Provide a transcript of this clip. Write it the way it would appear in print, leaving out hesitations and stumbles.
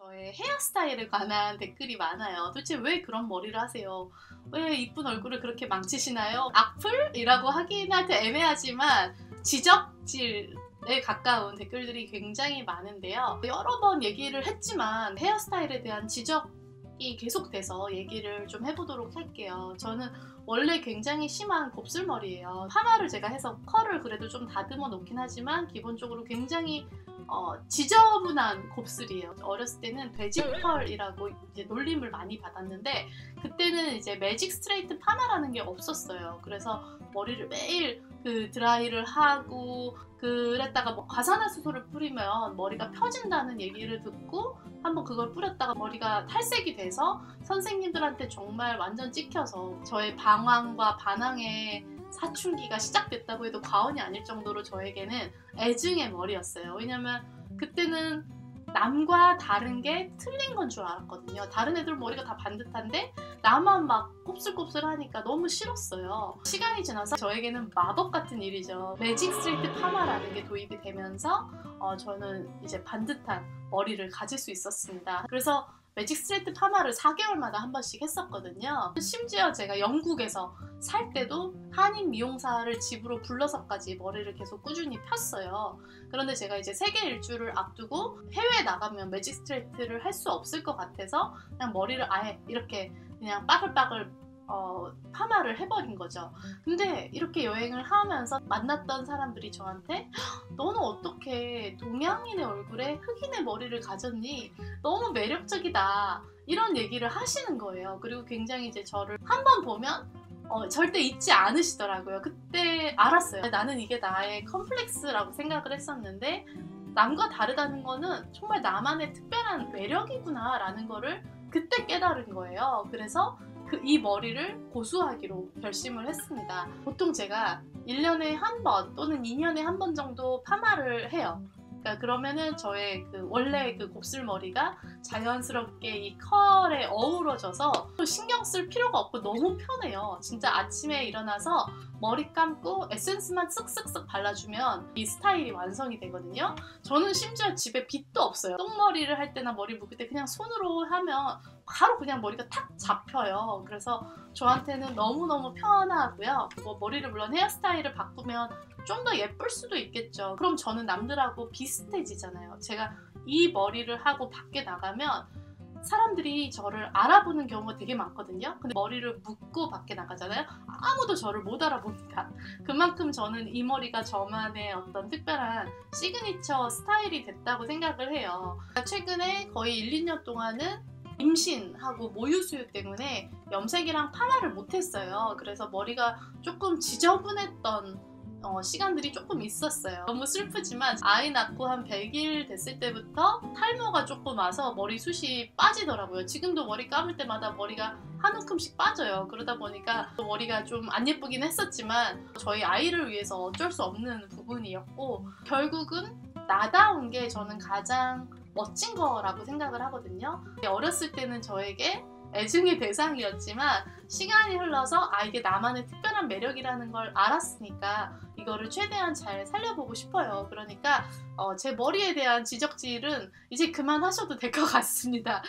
저의 헤어스타일에 관한 댓글이 많아요. 도대체 왜 그런 머리를 하세요? 왜 이쁜 얼굴을 그렇게 망치시나요? 악플이라고 하기는 애매하지만 지적질에 가까운 댓글들이 굉장히 많은데요. 여러 번 얘기를 했지만 헤어스타일에 대한 지적이 계속돼서 얘기를 좀 해보도록 할게요. 저는 원래 굉장히 심한 곱슬머리예요. 파마를 제가 해서 컬을 그래도 좀 다듬어 놓긴 하지만 기본적으로 굉장히 지저분한 곱슬이에요. 어렸을 때는 돼지펄이라고 이제 놀림을 많이 받았는데 그때는 이제 매직 스트레이트 파마라는 게 없었어요. 그래서 머리를 매일 드라이를 하고 그랬다가 과산화수소를 뿌리면 머리가 펴진다는 얘기를 듣고 한번 그걸 뿌렸다가 머리가 탈색이 돼서 선생님들한테 정말 완전 찍혀서 저의 방황과 반항의 사춘기가 시작됐다고 해도 과언이 아닐 정도로 저에게는 애증의 머리였어요. 왜냐면 그때는 남과 다른 게 틀린 건 줄 알았거든요. 다른 애들 머리가 다 반듯한데 나만 막 곱슬곱슬하니까 너무 싫었어요. 시간이 지나서 저에게는 마법 같은 일이죠. 매직 스트레이트 파마라는 게 도입이 되면서 저는 이제 반듯한 머리를 가질 수 있었습니다. 그래서 매직 스트레이트 파마를 4개월마다 한 번씩 했었거든요. 심지어 제가 영국에서 살 때도 한인 미용사를 집으로 불러서까지 머리를 계속 꾸준히 폈어요. 그런데 제가 이제 세계 일주를 앞두고 해외에 나가면 매직 스트레이트를 할 수 없을 것 같아서 그냥 머리를 아예 이렇게 그냥 빠글빠글 파마를 해버린 거죠. 근데 이렇게 여행을 하면서 만났던 사람들이 저한테 너는 어떻게 동양인의 얼굴에 흑인의 머리를 가졌니? 너무 매력적이다. 이런 얘기를 하시는 거예요. 그리고 굉장히 이제 저를 한 번 보면 절대 잊지 않으시더라고요. 그때 알았어요. 나는 이게 나의 컴플렉스라고 생각을 했었는데 남과 다르다는 거는 정말 나만의 특별한 매력이구나 라는 거를 그때 깨달은 거예요. 그래서 이 머리를 고수하기로 결심을 했습니다. 보통 제가 1년에 한 번 또는 2년에 한 번 정도 파마를 해요. 그러면은 저의 원래 곱슬머리가 자연스럽게 이 컬에 어우러져서 신경 쓸 필요가 없고 너무 편해요. 진짜 아침에 일어나서 머리 감고 에센스만 쓱쓱쓱 발라주면 이 스타일이 완성이 되거든요. 저는 심지어 집에 빗도 없어요. 똥머리를 할 때나 머리 묶을 때 그냥 손으로 하면 바로 그냥 머리가 탁 잡혀요. 그래서 저한테는 너무너무 편하고요. 머리를 물론 헤어스타일을 바꾸면 좀 더 예쁠 수도 있겠죠. 그럼 저는 남들하고 비슷해지잖아요. 제가 이 머리를 하고 밖에 나가면 사람들이 저를 알아보는 경우가 되게 많거든요. 근데 머리를 묶고 밖에 나가잖아요. 아무도 저를 못 알아봅니다. 그만큼 저는 이 머리가 저만의 어떤 특별한 시그니처 스타일이 됐다고 생각을 해요. 최근에 거의 1, 2년 동안은 임신하고 모유수유 때문에 염색이랑 파마를 못했어요. 그래서 머리가 조금 지저분했던 시간들이 조금 있었어요. 너무 슬프지만 아이 낳고 한 100일 됐을 때부터 탈모가 조금 와서 머리숱이 빠지더라고요. 지금도 머리 감을 때마다 머리가 한 움큼씩 빠져요. 그러다 보니까 머리가 좀 안 예쁘긴 했었지만 저희 아이를 위해서 어쩔 수 없는 부분이었고 결국은 나다운 게 저는 가장 멋진 거라고 생각을 하거든요. 어렸을 때는 저에게 애증의 대상이었지만 시간이 흘러서 이게 나만의 특별한 매력이라는 걸 알았으니까 이거를 최대한 잘 살려보고 싶어요. 그러니까 제 머리에 대한 지적질은 이제 그만하셔도 될 것 같습니다.